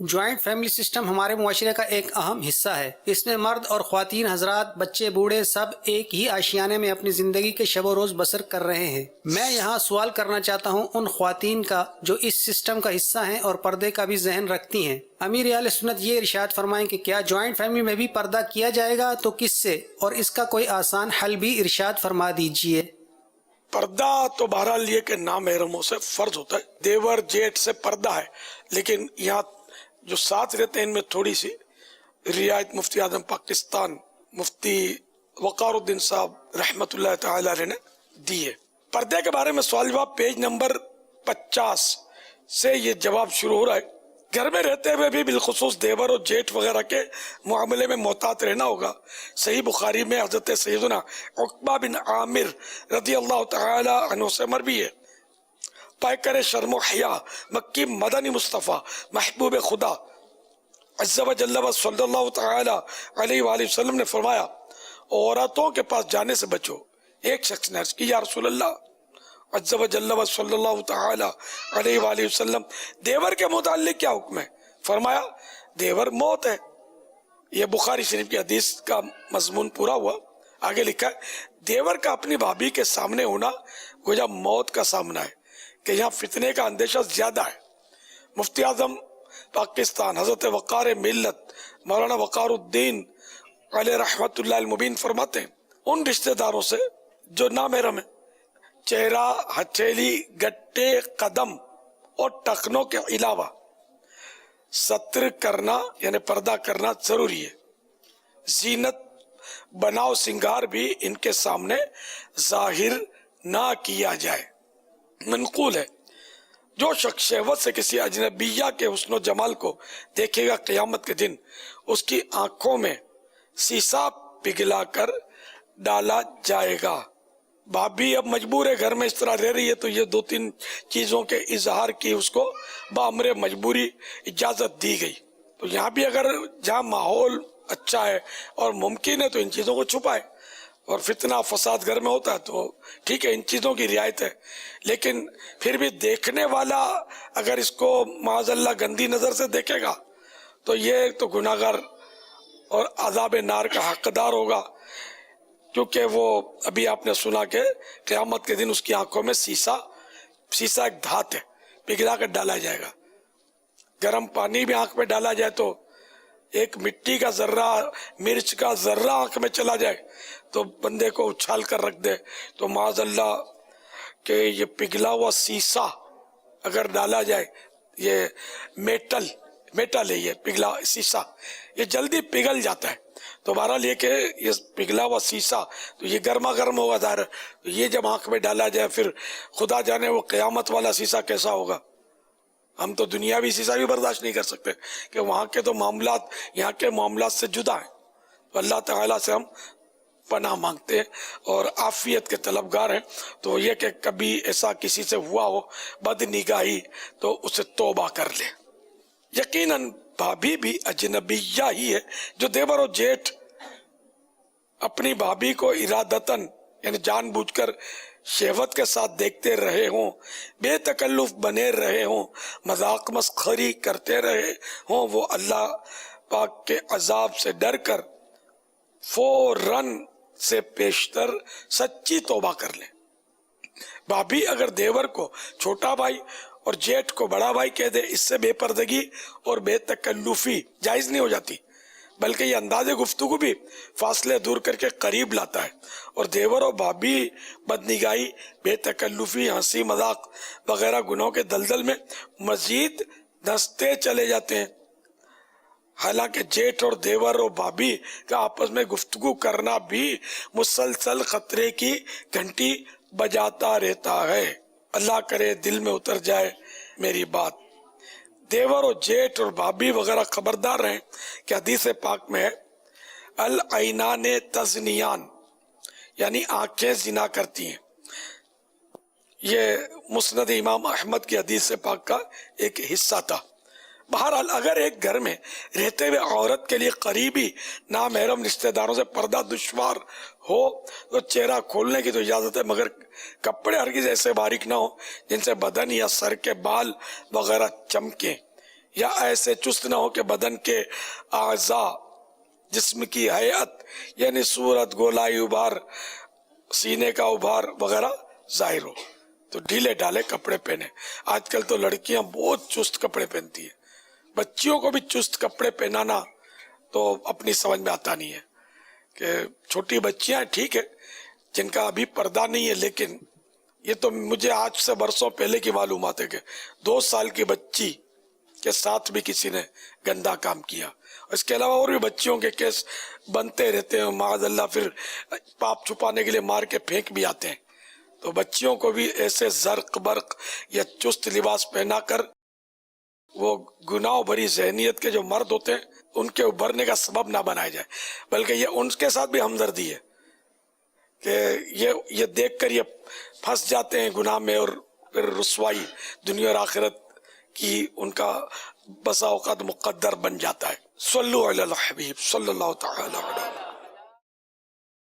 Joint family system ہمارے معاشرے کا ایک اہم حصہ ہے۔ اس میں مرد اور خواتین حضرات، بچے بوڑھے سب ایک ہی آشیانے میں اپنی زندگی کے شب و روز بسر کر رہے ہیں۔ میں یہاں سوال کرنا چاہتا ہوں ان خواتین کا جو اس سسٹم کا حصہ ہیں اور پردے کا بھی ذہن رکھتی ہیں۔ امیر اہل سنت یہ ارشاد فرمائیں کہ کیا جوائنٹ فیملی میں بھی پردہ کیا جائے گا؟ تو کس سے، اور اس کا کوئی آسان حل بھی ارشاد فرما دیجئے۔ پردہ تو بہرحال یہ کہ نامحرموں سے فرض ہوتا ہے، دیور جیٹ سے پردہ ہے، لیکن یہاں جو ساتھ رہتے ہیں ان میں تھوڑی سی رعایت مفتی اعظم پاکستان مفتی وقار الدین صاحب رحمت اللہ تعالی علیہ نے دی ہے۔ پردے کے بارے میں سوال جواب پیج نمبر 50 سے یہ جواب شروع ہو رہا ہے۔ گھر میں رہتے ہوئے بھی بالخصوص دیور اور جیٹ وغیرہ کے معاملے میں محتاط رہنا ہوگا۔ صحیح بخاری میں حضرت سیدنا عقبہ بن عامر رضی اللہ تعالی عنہ سے مروی ہے، پیکر شرم و حیا مکی مدنی مصطفیٰ محبوب خدا عز و جل و صلی اللہ تعالی علیہ وآلہ وسلم نے فرمایا، عورتوں کے پاس جانے سے بچو۔ ایک شخص نے عرض کی، یا رسول اللہ عز و جل و صلی اللہ تعالی علیہ وآلہ وسلم، دیور کے متعلق کیا حکم ہے؟ فرمایا، دیور موت ہے۔ یہ بخاری شریف کی حدیث کا مضمون پورا ہوا۔ آگے لکھا ہے، دیور کا اپنی بھابھی کے سامنے ہونا گویا موت کا سامنا ہے، کہ یہاں فتنے کا اندیشہ زیادہ ہے۔ مفتی اعظم پاکستان حضرت وقار ملت مولانا وقار الدین علیہ رحمت اللہ المبین فرماتے ہیں، ان رشتہ داروں سے جو نامحرم ہیں، چہرہ، ہتھیلی، گٹے، قدم اور ٹخنوں کے علاوہ ستر کرنا یعنی پردہ کرنا ضروری ہے۔ زینت، بناؤ، سنگار بھی ان کے سامنے ظاہر نہ کیا جائے۔ منقول ہے، جو شخص شہوت سے کسی اجنبیہ کے حسن و جمال کو دیکھے گا، قیامت کے دن اس کی آنکھوں میں سیسا پگھلا کر ڈالا جائے گا۔ بھابھی اب مجبور ہے، گھر میں اس طرح رہ رہی ہے، تو یہ دو تین چیزوں کے اظہار کی اس کو بامر مجبوری اجازت دی گئی۔ تو یہاں بھی اگر جہاں ماحول اچھا ہے اور ممکن ہے تو ان چیزوں کو چھپائے، اور فتنہ فساد گھر میں ہوتا ہے تو ٹھیک ہے، ان چیزوں کی رعایت ہے، لیکن پھر بھی دیکھنے والا اگر اس کو معاذ اللہ گندی نظر سے دیکھے گا تو یہ تو گناہگار اور عذاب نار کا حقدار ہوگا، کیونکہ وہ ابھی آپ نے سنا کہ قیامت کے دن اس کی آنکھوں میں سیسا ایک دھات ہے، پگھلا کر ڈالا جائے گا۔ گرم پانی بھی آنکھ میں ڈالا جائے تو ایک مٹی کا ذرہ، مرچ کا ذرہ آنکھ میں چلا جائے تو بندے کو اچھال کر رکھ دے، تو معاذ اللہ کہ یہ پگھلا ہوا سیسا اگر ڈالا جائے، یہ میٹل ہے، یہ پگھلا سیسا یہ جلدی پگھل جاتا ہے، تو بہرحال یہ کہ یہ پگھلا ہوا سیسا تو یہ گرما گرم ہوگا ظاہر ہے، تو یہ جب آنکھ میں ڈالا جائے پھر خدا جانے وہ قیامت والا سیسا کیسا ہوگا۔ ہم تو دنیاوی سیسا بھی برداشت نہیں کر سکتے کہ وہاں کے تو معاملات یہاں کے معاملات سے جدا ہیں، تو اللہ تعالیٰ سے ہم پناہ مانگتے ہیں اور عافیت کے طلبگار ہیں۔ تو یہ کہ کبھی ایسا کسی سے ہوا ہو بد نگاہی تو اسے توبہ کر لے۔ یقیناً بھابھی بھی اجنبیہ ہی ہے، جو دیور اور جیٹھ اپنی بھابھی کو ارادتاً یعنی جان بوجھ کر شہوت کے ساتھ دیکھتے رہے ہوں، بے تکلف بنے رہے ہوں، مذاق مسخری کرتے رہے ہوں، وہ اللہ پاک کے عذاب سے ڈر کر فوراً سے پیشتر سچی توبہ کر لیں۔ بھابھی اگر دیور کو چھوٹا بھائی اور جیٹھ کو بڑا بھائی کہہ دے، اس سے بے پردگی اور بے تکلفی جائز نہیں ہو جاتی، بلکہ یہ انداز گفتگو بھی فاصلے دور کر کے قریب لاتا ہے، اور دیور اور بھابھی بدنگاہی، بے تکلفی، ہنسی مذاق وغیرہ گناہوں کے دلدل میں مزید دھنستے چلے جاتے ہیں۔ حالانکہ جیٹھ اور دیور اور بھابھی کا آپس میں گفتگو کرنا بھی مسلسل خطرے کی گھنٹی بجاتا رہتا ہے۔ اللہ کرے دل میں اتر جائے میری بات۔ دیور اور جیٹھ اور بھابھی وغیرہ خبردار رہیں کہ حدیث پاک میں ہے، العینان تزنیان، یعنی آنکھیں زنا کرتی ہیں۔ یہ مسند امام احمد کی حدیث پاک کا ایک حصہ تھا۔ بہرحال اگر ایک گھر میں رہتے ہوئے عورت کے لیے قریبی نامحرم رشتہ داروں سے پردہ دشوار ہو تو چہرہ کھولنے کی تو اجازت ہے، مگر کپڑے ہرگز ایسے باریک نہ ہو جن سے بدن یا سر کے بال وغیرہ چمکیں یا ایسے چست نہ ہو کہ بدن کے اعضاء جسم کی ہیئت یعنی صورت، گولائی، ابھار، سینے کا ابھار وغیرہ ظاہر ہو، تو ڈھیلے ڈھالے کپڑے پہنے۔ آج کل تو لڑکیاں بہت چست کپڑے پہنتی ہیں، بچیوں کو بھی چست کپڑے پہنانا تو اپنی سمجھ میں آتا نہیں ہے کہ چھوٹی بچیاں ٹھیک ہے جن کا ابھی پردہ نہیں ہے، لیکن یہ تو مجھے آج سے برسوں پہلے کی معلومات ہے کہ 2 سال کی بچی کے ساتھ بھی کسی نے گندا کام کیا۔ اس کے علاوہ اور بھی بچیوں کے کیس بنتے رہتے ہیں، معاذ اللہ پھر پاپ چھپانے کے لیے مار کے پھینک بھی آتے ہیں۔ تو بچیوں کو بھی ایسے زرق برق یا چست لباس پہنا کر وہ گناہ بھری ذہنیت کے جو مرد ہوتے ہیں ان کے ابھرنے کا سبب نہ بنایا جائے، بلکہ یہ ان کے ساتھ بھی ہمدردی ہے کہ یہ دیکھ کر یہ پھنس جاتے ہیں گناہ میں، اور پھر رسوائی دنیا اور آخرت کی ان کا بسا اوقات مقدر بن جاتا ہے۔ صلو علی الحبیب صلی اللہ تعالی علیہ وسلم۔